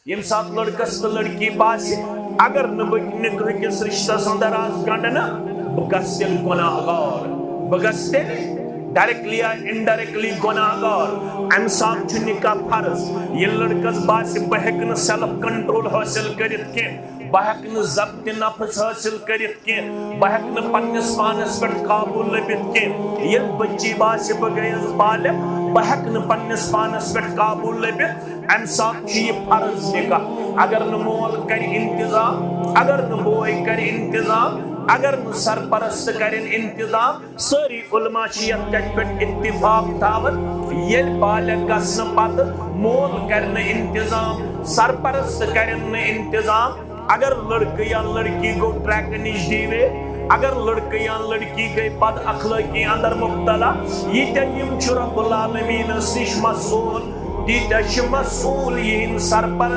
M سات لڑکس تو لڑکی باسی اگر نکاح کس رشتس اندر آز گنڈ نا بگس تیل گناہ گار بگس تیل ڈائریکٹلی یا انڈائریکٹلی گناہ گار ام سات چھ نکاح فرض یہ لڑکس باسی بہکن سیلف کنٹرول حاصل کرت کے بہکن ضبط نفس حاصل کرت کے بہکن پنس پانس پر قابو لبت کے یہ بچی باسی بگیز بالغ بہکن پنس پانس پر قابو لبت ام سات چھ یہ فرض نکاح اگر نمول کر انتظام اگر نبوئی کر انتظام اگر سرپرست کرن انتظام ساری علماء شیعت کٹ پٹ اتفاق تھاوت یل بالغ گسن پت مول کرن انتظام سرپرست کرن انتظام اگر لڑکی یا لڑکی کو ٹریک نش دیوے اگر لڑکی یا لڑکی گئی بد اخلاقی اندر مبتلا یہ تیم رب العالمین نش مسئول یہ مسئول یہ سرپرست